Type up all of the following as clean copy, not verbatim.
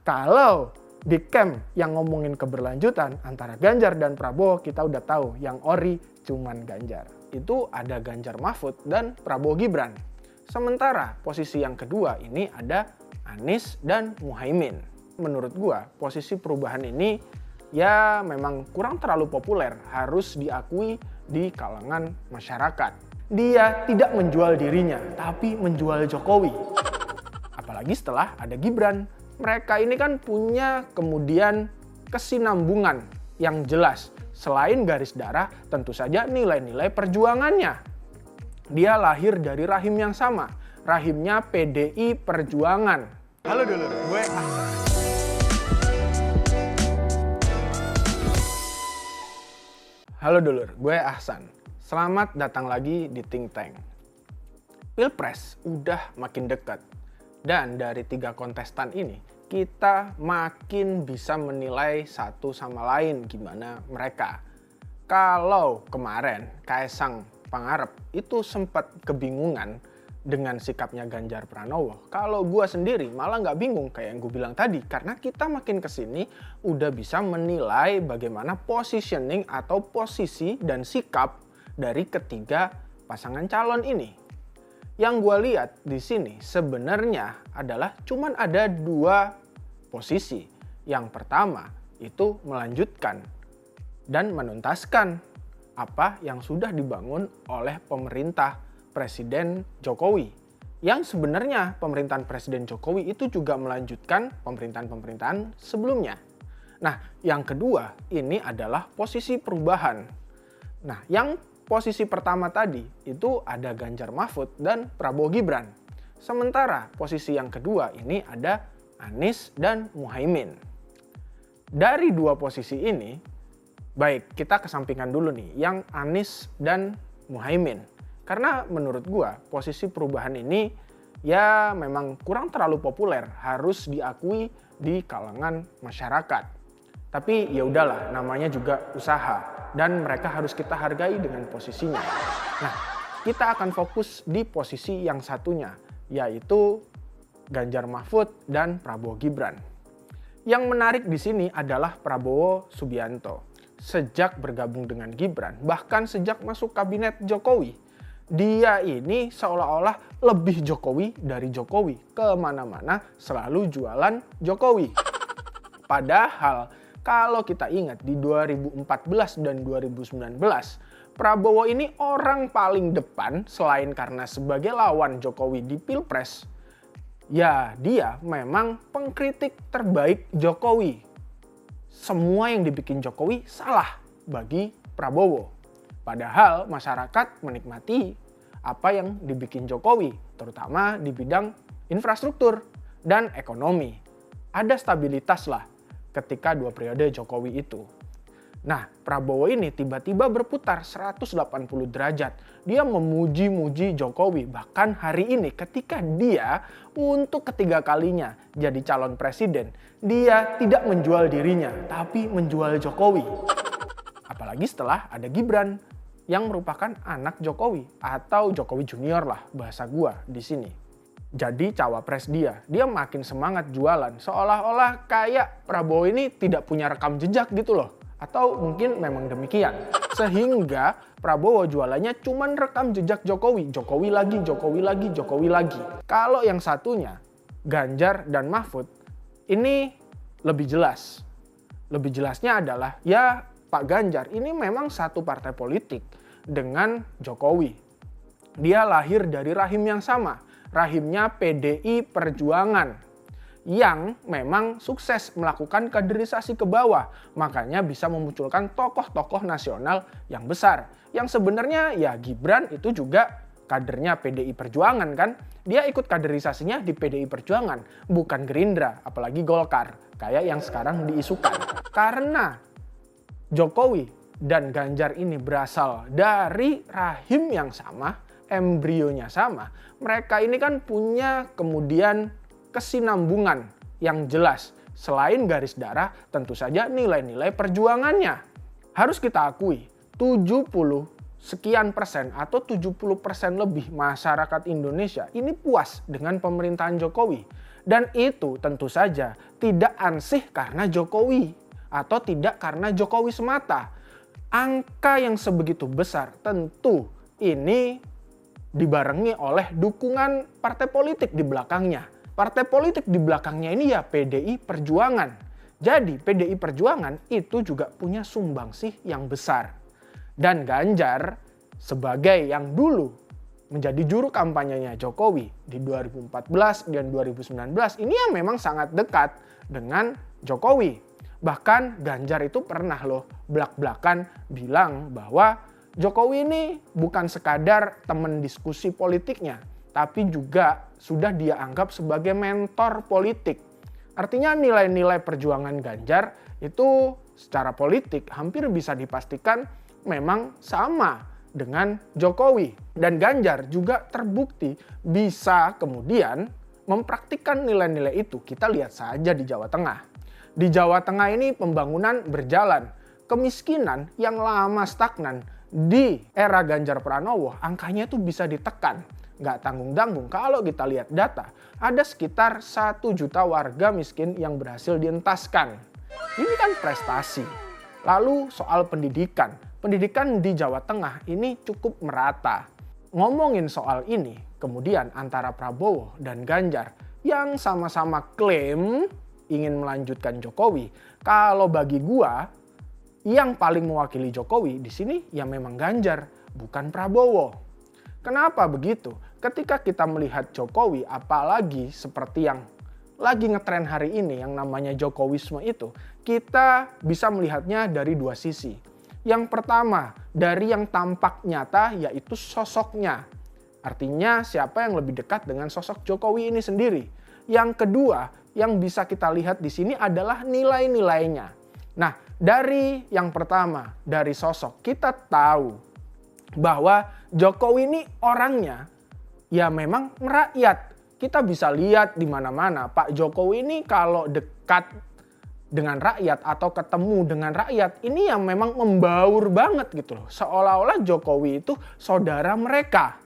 Kalau di camp yang ngomongin keberlanjutan antara Ganjar dan Prabowo, kita udah tahu yang ori cuman Ganjar. Itu ada Ganjar Mahfud dan Prabowo Gibran. Sementara posisi yang kedua ini ada Anies dan Muhaimin. Menurut gua posisi perubahan ini ya memang kurang terlalu populer, harus diakui di kalangan masyarakat. Dia tidak menjual dirinya, tapi menjual Jokowi. Apalagi setelah ada Gibran. Mereka ini kan punya kemudian kesinambungan yang jelas. Selain garis darah, tentu saja nilai-nilai perjuangannya. Dia lahir dari rahim yang sama, rahimnya PDI Perjuangan. Halo dulur, gue Ahsan. Halo dulur, gue Ahsan. Selamat datang lagi di Think Tank. Pilpres udah makin dekat. Dan dari 3 kontestan ini, kita makin bisa menilai satu sama lain gimana mereka. Kalau kemarin Kaesang Pangarep itu sempat kebingungan dengan sikapnya Ganjar Pranowo. Kalau gue sendiri malah nggak bingung kayak yang gue bilang tadi. Karena kita makin kesini udah bisa menilai bagaimana positioning atau posisi dan sikap dari ketiga pasangan calon ini. Yang gue lihat di sini sebenarnya adalah cuman ada 2 posisi. Yang pertama itu melanjutkan dan menuntaskan apa yang sudah dibangun oleh pemerintah Presiden Jokowi. Yang sebenarnya pemerintahan Presiden Jokowi itu juga melanjutkan pemerintahan-pemerintahan sebelumnya. Nah, yang kedua ini adalah posisi perubahan. Nah, yang posisi pertama tadi itu ada Ganjar Mahfud dan Prabowo Gibran. Sementara posisi yang kedua ini ada Anies dan Muhaimin. Dari 2 posisi ini, baik kita kesampingkan dulu nih yang Anies dan Muhaimin. Karena menurut gua posisi perubahan ini ya memang kurang terlalu populer, harus diakui di kalangan masyarakat. Tapi ya udahlah, namanya juga usaha dan mereka harus kita hargai dengan posisinya. Nah, kita akan fokus di posisi yang satunya, yaitu Ganjar Mahfud dan Prabowo Gibran. Yang menarik di sini adalah Prabowo Subianto. Sejak bergabung dengan Gibran, bahkan sejak masuk kabinet Jokowi, dia ini seolah-olah lebih Jokowi dari Jokowi. Kemana-mana selalu jualan Jokowi. Padahal kalau kita ingat di 2014 dan 2019, Prabowo ini orang paling depan selain karena sebagai lawan Jokowi di Pilpres. Ya, dia memang pengkritik terbaik Jokowi. Semua yang dibikin Jokowi salah bagi Prabowo. Padahal masyarakat menikmati apa yang dibikin Jokowi, terutama di bidang infrastruktur dan ekonomi. Ada stabilitas lah ketika 2 periode Jokowi itu. Nah, Prabowo ini tiba-tiba berputar 180 derajat. Dia memuji-muji Jokowi. Bahkan hari ini ketika dia untuk ketiga kalinya jadi calon presiden, dia tidak menjual dirinya, tapi menjual Jokowi. Apalagi setelah ada Gibran yang merupakan anak Jokowi atau Jokowi Junior lah bahasa gua di sini. Jadi cawapres dia makin semangat jualan, seolah-olah kayak Prabowo ini tidak punya rekam jejak gitu loh. Atau mungkin memang demikian. Sehingga Prabowo jualannya cuman rekam jejak Jokowi. Jokowi lagi, Jokowi lagi, Jokowi lagi. Kalau yang satunya, Ganjar dan Mahfud, ini lebih jelas. Lebih jelasnya adalah ya Pak Ganjar ini memang satu partai politik dengan Jokowi. Dia lahir dari rahim yang sama, rahimnya PDI Perjuangan yang memang sukses melakukan kaderisasi ke bawah. Makanya bisa memunculkan tokoh-tokoh nasional yang besar. Yang sebenarnya ya Gibran itu juga kadernya PDI Perjuangan kan. Dia ikut kaderisasinya di PDI Perjuangan, bukan Gerindra, apalagi Golkar, kayak yang sekarang diisukan. Karena Jokowi dan Ganjar ini berasal dari rahim yang sama, embrionya sama, mereka ini kan punya kemudian kesinambungan yang jelas. Selain garis darah, tentu saja nilai-nilai perjuangannya. Harus kita akui, 70 sekian persen atau 70% lebih masyarakat Indonesia ini puas dengan pemerintahan Jokowi. Dan itu tentu saja tidak ansih karena Jokowi atau tidak karena Jokowi semata. Angka yang sebegitu besar tentu ini dibarengi oleh dukungan partai politik di belakangnya. Partai politik di belakangnya ini ya PDI Perjuangan. Jadi PDI Perjuangan itu juga punya sumbangsih yang besar. Dan Ganjar sebagai yang dulu menjadi juru kampanyenya Jokowi di 2014 dan 2019 ini yang memang sangat dekat dengan Jokowi. Bahkan Ganjar itu pernah loh belak-belakan bilang bahwa Jokowi ini bukan sekadar teman diskusi politiknya, tapi juga sudah dia anggap sebagai mentor politik. Artinya nilai-nilai perjuangan Ganjar itu secara politik hampir bisa dipastikan memang sama dengan Jokowi. Dan Ganjar juga terbukti bisa kemudian mempraktikkan nilai-nilai itu. Kita lihat saja di Jawa Tengah. Di Jawa Tengah ini pembangunan berjalan. Kemiskinan yang lama stagnan di era Ganjar Pranowo angkanya itu bisa ditekan. Nggak tanggung-tanggung kalau kita lihat data, ada sekitar 1 juta warga miskin yang berhasil dientaskan. Ini kan prestasi. Lalu soal pendidikan. Pendidikan di Jawa Tengah ini cukup merata. Ngomongin soal ini, kemudian antara Prabowo dan Ganjar yang sama-sama klaim ingin melanjutkan Jokowi. Kalau bagi gua, yang paling mewakili Jokowi di sini ya memang Ganjar, bukan Prabowo. Kenapa begitu? Ketika kita melihat Jokowi, apalagi seperti yang lagi ngetren hari ini yang namanya Jokowisme itu, kita bisa melihatnya dari dua sisi. Yang pertama, dari yang tampak nyata yaitu sosoknya. Artinya siapa yang lebih dekat dengan sosok Jokowi ini sendiri. Yang kedua, yang bisa kita lihat di sini adalah nilai-nilainya. Nah, dari yang pertama, dari sosok, kita tahu bahwa Jokowi ini orangnya ya memang merakyat. Kita bisa lihat di mana-mana Pak Jokowi ini kalau dekat dengan rakyat atau ketemu dengan rakyat ini yang memang membaur banget gitu loh. Seolah-olah Jokowi itu saudara mereka.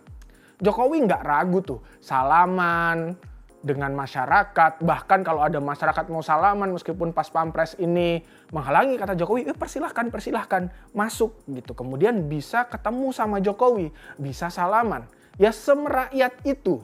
Jokowi nggak ragu tuh salaman dengan masyarakat. Bahkan kalau ada masyarakat mau salaman meskipun pas pampres ini menghalangi, kata Jokowi, persilahkan masuk gitu. Kemudian bisa ketemu sama Jokowi, bisa salaman. Ya semerakyat itu.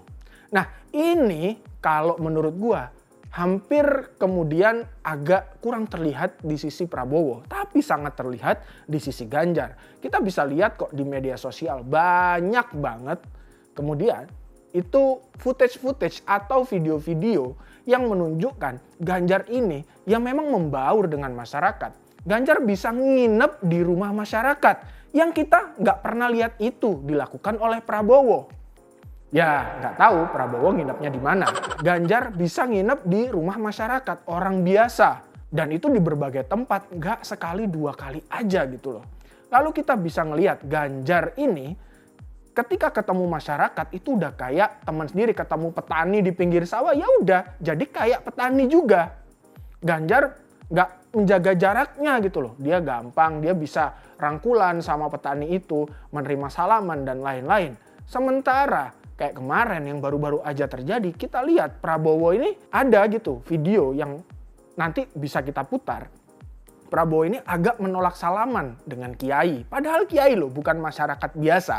Nah ini kalau menurut gua hampir kemudian agak kurang terlihat di sisi Prabowo. Tapi sangat terlihat di sisi Ganjar. Kita bisa lihat kok di media sosial banyak banget kemudian itu footage atau video-video yang menunjukkan Ganjar ini yang memang membaur dengan masyarakat. Ganjar bisa nginep di rumah masyarakat yang kita nggak pernah lihat itu dilakukan oleh Prabowo. Ya nggak tahu Prabowo nginepnya di mana. Ganjar bisa nginep di rumah masyarakat, orang biasa. Dan itu di berbagai tempat, nggak sekali 2 kali aja gitu loh. Lalu kita bisa ngelihat Ganjar ini ketika ketemu masyarakat itu udah kayak teman sendiri, ketemu petani di pinggir sawah ya udah jadi kayak petani juga. Ganjar nggak menjaga jaraknya gitu loh. Dia gampang, dia bisa rangkulan sama petani itu, menerima salaman dan lain-lain. Sementara kayak kemarin yang baru-baru aja terjadi, kita lihat Prabowo ini ada gitu video yang nanti bisa kita putar. Prabowo ini agak menolak salaman dengan kiai. Padahal kiai loh, bukan masyarakat biasa.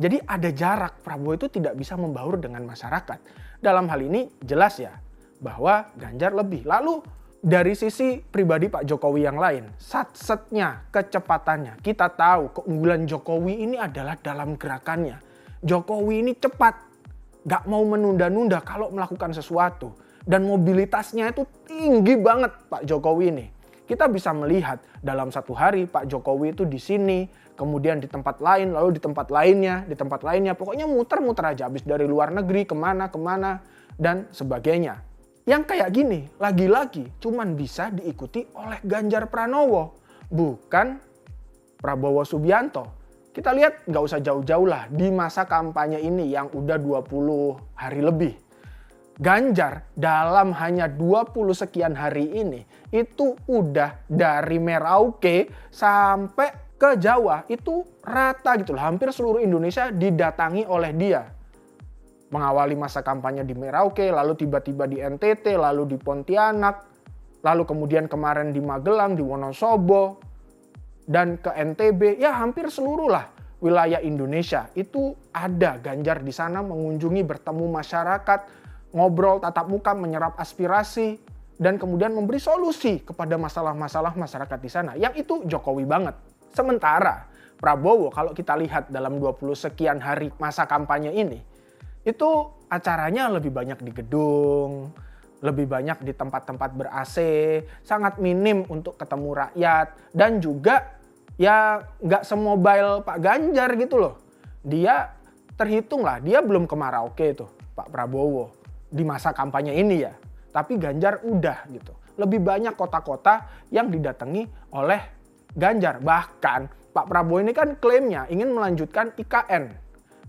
Jadi ada jarak, Prabowo itu tidak bisa membaur dengan masyarakat. Dalam hal ini jelas ya bahwa Ganjar lebih. Lalu dari sisi pribadi Pak Jokowi yang lain, satsetnya, kecepatannya. Kita tahu keunggulan Jokowi ini adalah dalam gerakannya. Jokowi ini cepat, gak mau menunda-nunda kalau melakukan sesuatu. Dan mobilitasnya itu tinggi banget Pak Jokowi ini. Kita bisa melihat dalam 1 hari Pak Jokowi itu di sini, kemudian di tempat lain, lalu di tempat lainnya. Pokoknya muter-muter aja, habis dari luar negeri, kemana, dan sebagainya. Yang kayak gini, lagi-lagi cuman bisa diikuti oleh Ganjar Pranowo, bukan Prabowo Subianto. Kita lihat nggak usah jauh-jauh lah di masa kampanye ini yang udah 20 hari lebih. Ganjar dalam hanya 20 sekian hari ini itu udah dari Merauke sampai ke Jawa itu rata gitu loh. Hampir seluruh Indonesia didatangi oleh dia. mengawali masa kampanye di Merauke, lalu tiba-tiba di NTT, lalu di Pontianak, lalu kemudian kemarin di Magelang, di Wonosobo, dan ke NTB, ya hampir seluruh lah wilayah Indonesia. Itu ada Ganjar di sana mengunjungi, bertemu masyarakat, ngobrol tatap muka, menyerap aspirasi, dan kemudian memberi solusi kepada masalah-masalah masyarakat di sana. Yang itu Jokowi banget. Sementara Prabowo kalau kita lihat dalam 20 sekian hari masa kampanye ini, itu acaranya lebih banyak di gedung, lebih banyak di tempat-tempat ber-AC, sangat minim untuk ketemu rakyat, dan juga ya nggak semobile Pak Ganjar gitu loh. Dia terhitung lah, dia belum ke Merauke tuh Pak Prabowo di masa kampanye ini ya. Tapi Ganjar udah gitu. Lebih banyak kota-kota yang didatangi oleh Ganjar. Bahkan Pak Prabowo ini kan klaimnya ingin melanjutkan IKN.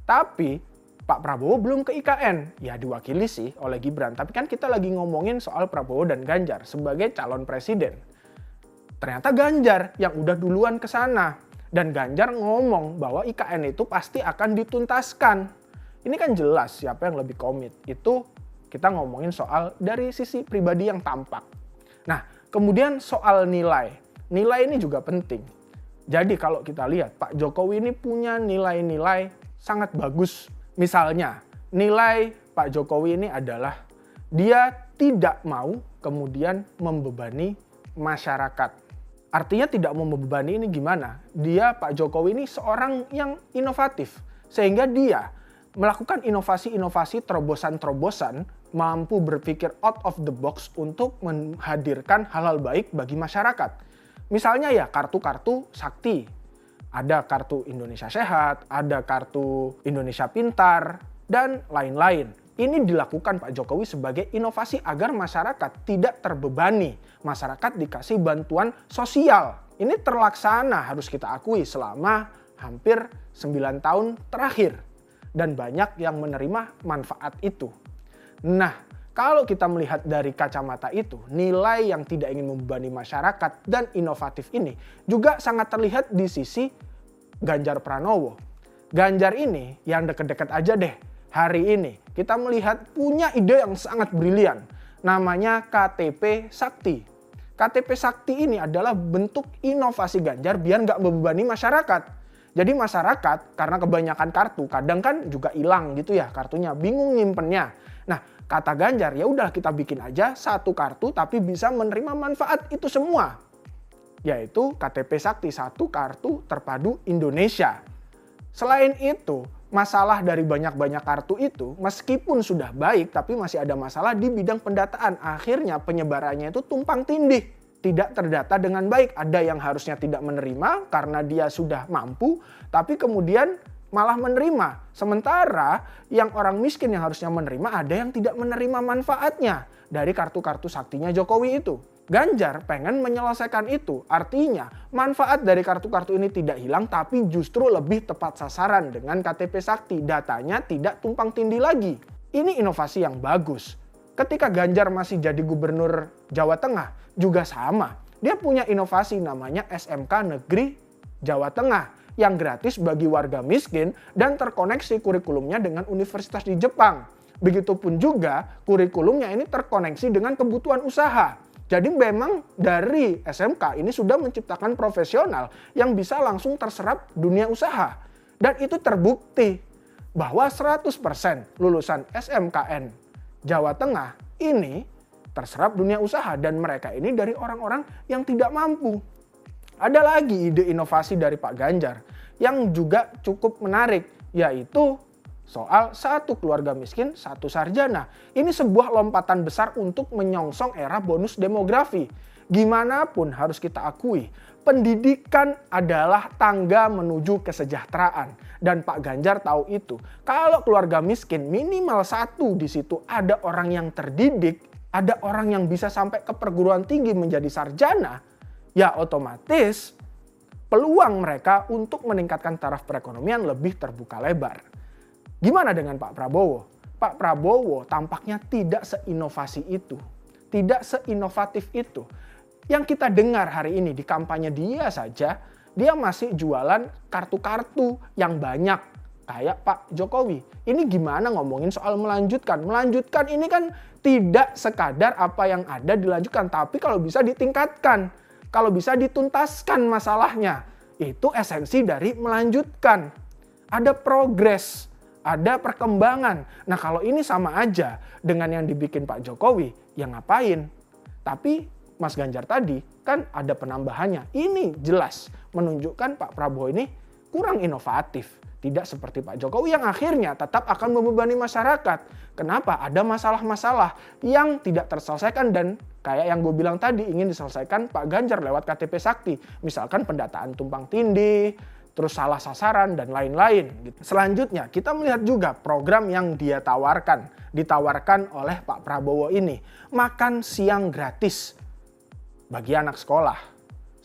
Tapi Pak Prabowo belum ke IKN. Ya diwakili sih oleh Gibran. Tapi kan kita lagi ngomongin soal Prabowo dan Ganjar sebagai calon presiden. Ternyata Ganjar yang udah duluan ke sana. Dan Ganjar ngomong bahwa IKN itu pasti akan dituntaskan. Ini kan jelas siapa yang lebih komit. Itu kita ngomongin soal dari sisi pribadi yang tampak. Nah, kemudian soal nilai. Nilai ini juga penting. Jadi kalau kita lihat Pak Jokowi ini punya nilai-nilai sangat bagus. Misalnya, nilai Pak Jokowi ini adalah dia tidak mau kemudian membebani masyarakat. Artinya tidak mau membebani ini gimana? Dia Pak Jokowi ini seorang yang inovatif. Sehingga dia melakukan inovasi-inovasi terobosan-terobosan, mampu berpikir out of the box untuk menghadirkan hal-hal baik bagi masyarakat. Misalnya ya kartu-kartu sakti. Ada kartu Indonesia Sehat, ada kartu Indonesia Pintar, dan lain-lain. Ini dilakukan Pak Jokowi sebagai inovasi agar masyarakat tidak terbebani. Masyarakat dikasih bantuan sosial. Ini terlaksana harus kita akui selama hampir 9 tahun terakhir. Dan banyak yang menerima manfaat itu. Nah, kalau kita melihat dari kacamata itu, nilai yang tidak ingin membebani masyarakat dan inovatif ini juga sangat terlihat di sisi Ganjar Pranowo. Ganjar ini yang deket-deket aja deh. Hari ini kita melihat punya ide yang sangat brilian. Namanya KTP Sakti. KTP Sakti ini adalah bentuk inovasi Ganjar biar nggak membebani masyarakat. Jadi masyarakat karena kebanyakan kartu kadang kan juga hilang gitu ya kartunya, bingung nyimpennya. Nah, kata Ganjar ya udah kita bikin aja satu kartu tapi bisa menerima manfaat itu semua. Yaitu KTP Sakti, satu kartu terpadu Indonesia. Selain itu, masalah dari banyak-banyak kartu itu meskipun sudah baik tapi masih ada masalah di bidang pendataan. Akhirnya penyebarannya itu tumpang tindih. Tidak terdata dengan baik. Ada yang harusnya tidak menerima karena dia sudah mampu, tapi kemudian malah menerima. Sementara yang orang miskin yang harusnya menerima, ada yang tidak menerima manfaatnya dari kartu-kartu saktinya Jokowi itu. Ganjar pengen menyelesaikan itu. Artinya manfaat dari kartu-kartu ini tidak hilang, tapi justru lebih tepat sasaran dengan KTP Sakti. Datanya tidak tumpang tindih lagi. Ini inovasi yang bagus. Ketika Ganjar masih jadi gubernur Jawa Tengah juga sama. Dia punya inovasi namanya SMK Negeri Jawa Tengah yang gratis bagi warga miskin dan terkoneksi kurikulumnya dengan universitas di Jepang. Begitupun juga kurikulumnya ini terkoneksi dengan kebutuhan usaha. Jadi memang dari SMK ini sudah menciptakan profesional yang bisa langsung terserap dunia usaha. Dan itu terbukti bahwa 100% lulusan SMKN Jawa Tengah ini terserap dunia usaha dan mereka ini dari orang-orang yang tidak mampu. Ada lagi ide inovasi dari Pak Ganjar yang juga cukup menarik, yaitu soal satu keluarga miskin, satu sarjana. Ini sebuah lompatan besar untuk menyongsong era bonus demografi. Gimana pun harus kita akui, pendidikan adalah tangga menuju kesejahteraan. Dan Pak Ganjar tahu itu. Kalau keluarga miskin minimal satu di situ ada orang yang terdidik, ada orang yang bisa sampai ke perguruan tinggi menjadi sarjana, ya otomatis peluang mereka untuk meningkatkan taraf perekonomian lebih terbuka lebar. Gimana dengan Pak Prabowo? Pak Prabowo tampaknya tidak seinovasi itu, tidak seinovatif itu. Yang kita dengar hari ini di kampanye dia saja, dia masih jualan kartu-kartu yang banyak. kayak Pak Jokowi. Ini gimana ngomongin soal melanjutkan? Melanjutkan ini kan tidak sekadar apa yang ada dilanjutkan, tapi kalau bisa ditingkatkan. Kalau bisa dituntaskan masalahnya. Itu esensi dari melanjutkan. Ada progres, ada perkembangan. Nah kalau ini sama aja dengan yang dibikin Pak Jokowi, ya ngapain? Tapi Mas Ganjar tadi kan ada penambahannya. Ini jelas menunjukkan Pak Prabowo ini kurang inovatif. Tidak seperti Pak Jokowi yang akhirnya tetap akan membebani masyarakat. Kenapa? Ada masalah-masalah yang tidak terselesaikan dan kayak yang gue bilang tadi ingin diselesaikan Pak Ganjar lewat KTP Sakti. Misalkan pendataan tumpang tindih, terus salah sasaran dan lain-lain. Selanjutnya kita melihat juga program yang ditawarkan oleh Pak Prabowo ini. Makan siang gratis bagi anak sekolah.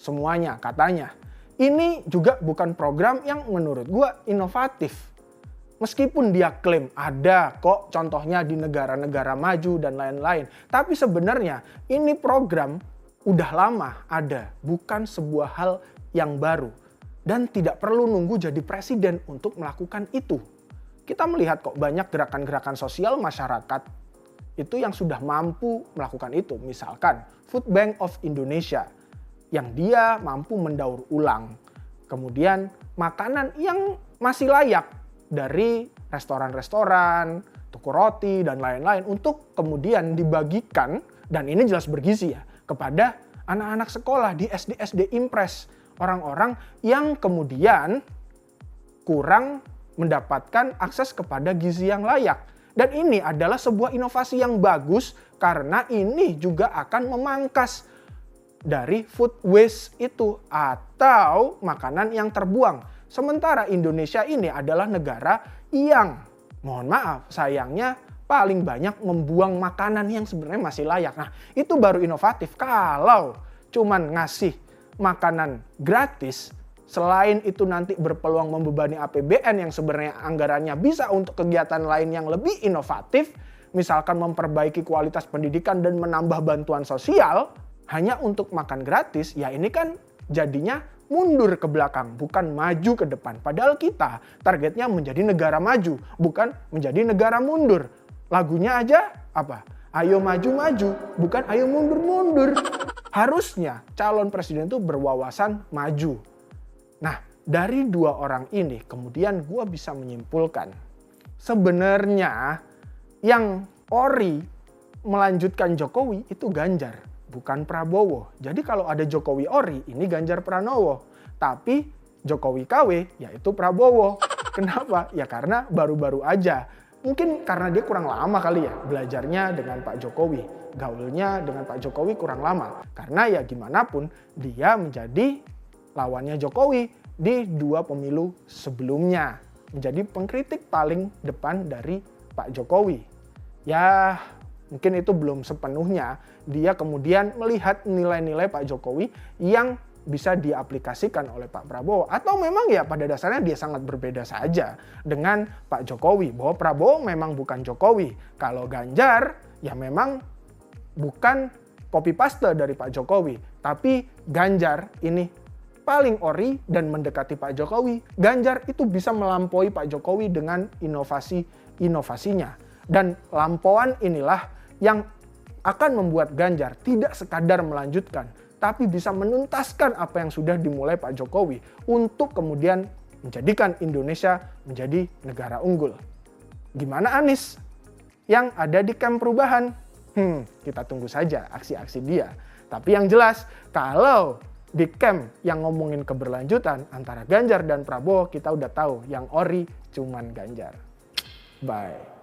Semuanya katanya. Ini juga bukan program yang menurut gue inovatif. Meskipun dia klaim ada kok contohnya di negara-negara maju dan lain-lain. Tapi sebenarnya ini program udah lama ada. Bukan sebuah hal yang baru. Dan tidak perlu nunggu jadi presiden untuk melakukan itu. Kita melihat kok banyak gerakan-gerakan sosial masyarakat itu yang sudah mampu melakukan itu. Misalkan Food Bank of Indonesia yang dia mampu mendaur ulang. Kemudian makanan yang masih layak dari restoran-restoran, toko roti dan lain-lain untuk kemudian dibagikan, dan ini jelas bergizi ya, kepada anak-anak sekolah di SD-SD Impres. Orang-orang yang kemudian kurang mendapatkan akses kepada gizi yang layak. Dan ini adalah sebuah inovasi yang bagus karena ini juga akan memangkas dari food waste itu atau makanan yang terbuang. Sementara Indonesia ini adalah negara yang, mohon maaf, sayangnya paling banyak membuang makanan yang sebenarnya masih layak. Nah, itu baru inovatif. Kalau cuman ngasih makanan gratis, selain itu nanti berpeluang membebani APBN yang sebenarnya anggarannya bisa untuk kegiatan lain yang lebih inovatif, misalkan memperbaiki kualitas pendidikan dan menambah bantuan sosial, hanya untuk makan gratis, ya ini kan jadinya mundur ke belakang, bukan maju ke depan. Padahal kita targetnya menjadi negara maju, bukan menjadi negara mundur. Lagunya aja apa? Ayo maju-maju, bukan ayo mundur-mundur. Harusnya calon presiden itu berwawasan maju. Nah, dari dua orang ini kemudian gue bisa menyimpulkan. Sebenarnya yang ori melanjutkan Jokowi itu Ganjar. Bukan Prabowo. Jadi kalau ada Jokowi ori, ini Ganjar Pranowo. Tapi Jokowi KW, yaitu Prabowo. Kenapa? Ya karena baru-baru aja. Mungkin karena dia kurang lama kali ya belajarnya dengan Pak Jokowi. Gaulnya dengan Pak Jokowi kurang lama. Karena ya gimana pun dia menjadi lawannya Jokowi di 2 pemilu sebelumnya. Menjadi pengkritik paling depan dari Pak Jokowi. Ya mungkin itu belum sepenuhnya dia kemudian melihat nilai-nilai Pak Jokowi yang bisa diaplikasikan oleh Pak Prabowo. Atau memang ya pada dasarnya dia sangat berbeda saja dengan Pak Jokowi. Bahwa Prabowo memang bukan Jokowi. Kalau Ganjar ya memang bukan copy paste dari Pak Jokowi. Tapi Ganjar ini paling ori dan mendekati Pak Jokowi. Ganjar itu bisa melampaui Pak Jokowi dengan inovasi-inovasinya. Dan lampauan inilah yang akan membuat Ganjar tidak sekadar melanjutkan, tapi bisa menuntaskan apa yang sudah dimulai Pak Jokowi untuk kemudian menjadikan Indonesia menjadi negara unggul. Gimana Anies yang ada di camp perubahan? Kita tunggu saja aksi-aksi dia. Tapi yang jelas, kalau di camp yang ngomongin keberlanjutan antara Ganjar dan Prabowo, kita udah tahu yang ori cuman Ganjar. Bye.